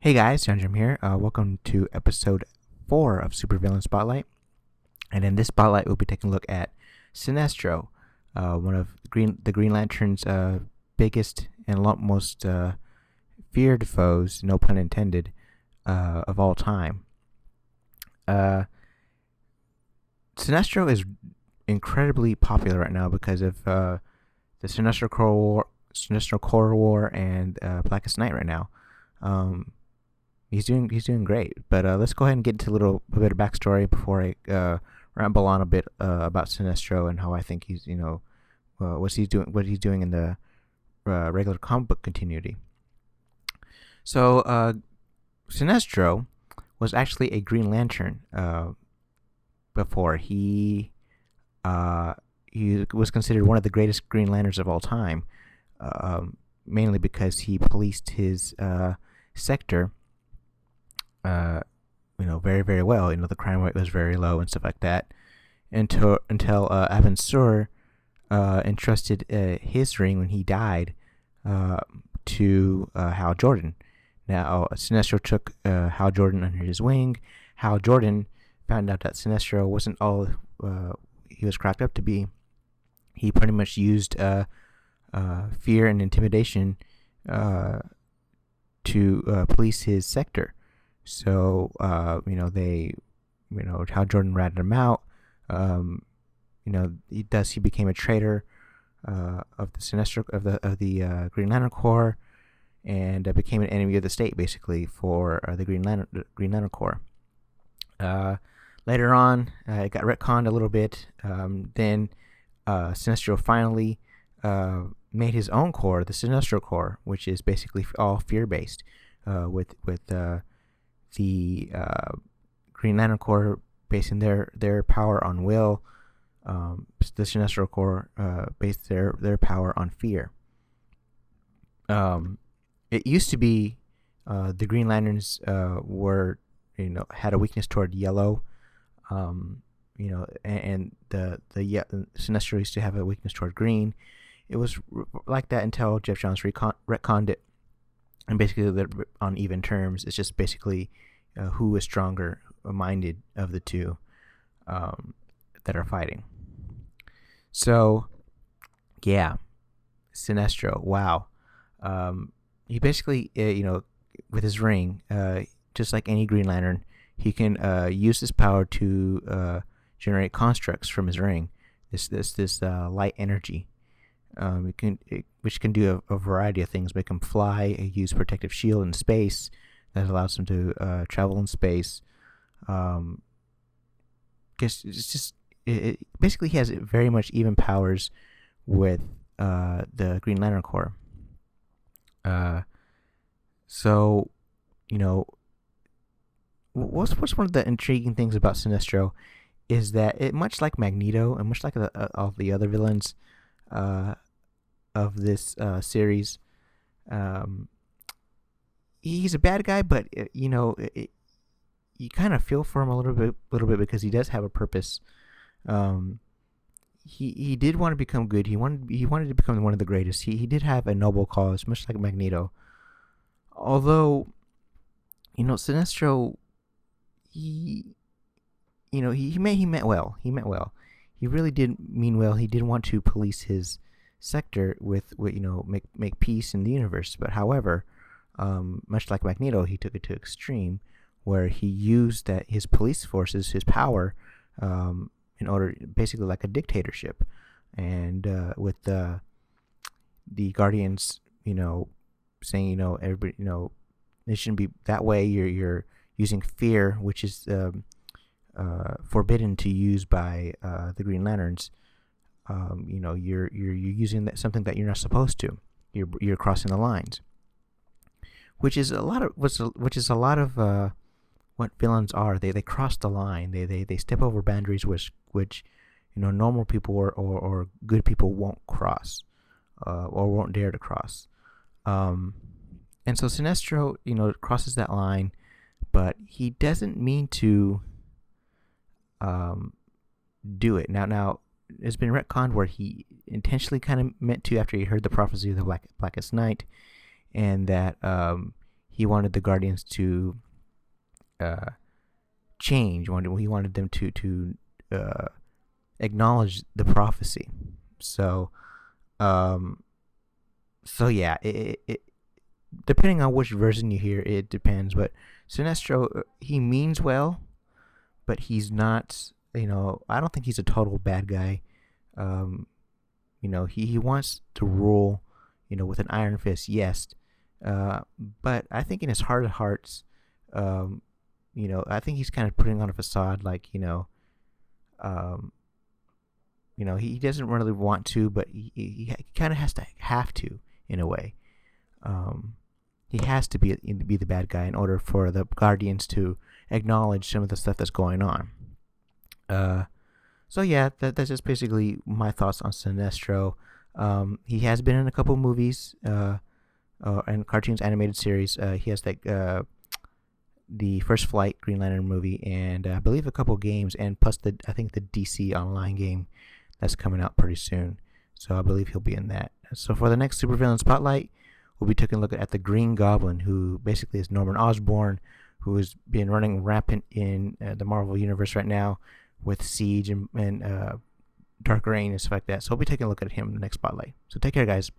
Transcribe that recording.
Hey guys, Jim here. Welcome to episode 4 of Supervillain Spotlight. And in this spotlight, we'll be taking a look at Sinestro, one of the Green Lantern's biggest and most feared foes, no pun intended, of all time. Sinestro is incredibly popular right now because of the Sinestro Core War, and Blackest Night right now. He's doing great. But let's go ahead and get into a bit of backstory before I ramble on a bit about Sinestro and how I think he's what he's doing in the regular comic book continuity. So Sinestro was actually a Green Lantern before. He was considered one of the greatest Green Lanterns of all time, mainly because he policed his sector very, very well. The crime rate was very low and stuff like that until Abin Sur entrusted his ring when he died to Hal Jordan. Now, Sinestro took Hal Jordan under his wing. Hal Jordan found out that Sinestro wasn't all he was cracked up to be. He pretty much used fear and intimidation to police his sector. So Hal Jordan ratted him out. He became a traitor of the Sinestro of the Green Lantern Corps, and became an enemy of the state, basically, for the Green Lantern Corps. Later on, it got retconned a little bit. Then Sinestro finally made his own corps, the Sinestro Corps, which is basically all fear-based, with the Green Lantern Corps basing their power on will. The Sinestro Corps based their power on fear. It used to be the Green Lanterns were had a weakness toward yellow. And the Sinestro used to have a weakness toward green. It was like that until Jeff Johns retconned it, and basically they're on even terms. It's just basically who is stronger minded of the two that are fighting. So, yeah, Sinestro. Wow. He basically, with his ring, just like any Green Lantern, he can use this power to generate constructs from his ring. This light energy. Which can do a variety of things. Make him fly, use protective shield in space that allows him to travel in space. Basically he has very much even powers with the Green Lantern Corps. What's one of the intriguing things about Sinestro is that it, much like Magneto and much like all the other villains of this series, he's a bad guy, but you kind of feel for him a little bit because he does have a purpose. He did want to become good. He wanted to become one of the greatest. He did have a noble cause, much like Magneto. Although, Sinestro, he meant well. He meant well. He really did mean well. He did want to police his sector with make peace in the universe. But however, much like Magneto, he took it to extreme, where he used his police forces, his power, in order, basically like a dictatorship, and with the Guardians, saying everybody, it shouldn't be that way. You're using fear, which is forbidden to use by the Green Lanterns. You're using something that you're not supposed to. You're crossing the lines, which is a lot of what villains are. They cross the line. They step over boundaries which normal people or good people won't cross, or won't dare to cross. And so Sinestro crosses that line, but he doesn't mean to do it. Now it's been retconned where he intentionally kind of meant to, after he heard the prophecy of the Blackest Night, and that he wanted the Guardians to uh, change. He wanted them to acknowledge the prophecy. So um, so yeah, it depending on which version you hear, it depends. But Sinestro, he means well, but he's not. I don't think he's a total bad guy. Um, he wants to rule, with an iron fist, yes. But I think in his heart of hearts, um, I think he's kind of putting on a facade, like, um, he doesn't really want to, but he kind of has to have to in a way. Um, he has to be the bad guy in order for the Guardians to acknowledge some of the stuff that's going on. Uh, so yeah, that's just basically my thoughts on Sinestro. He has been in a couple movies, and cartoons, animated series. He has the First Flight Green Lantern movie, and I believe a couple games, and plus I think the DC Online game that's coming out pretty soon. So I believe he'll be in that. So for the next Supervillain Spotlight, we'll be taking a look at the Green Goblin, who basically is Norman Osborn, who has been running rampant in the Marvel Universe right now with Siege and Dark Reign and stuff like that. So we'll be taking a look at him in the next Spotlight. So take care, guys. Bye.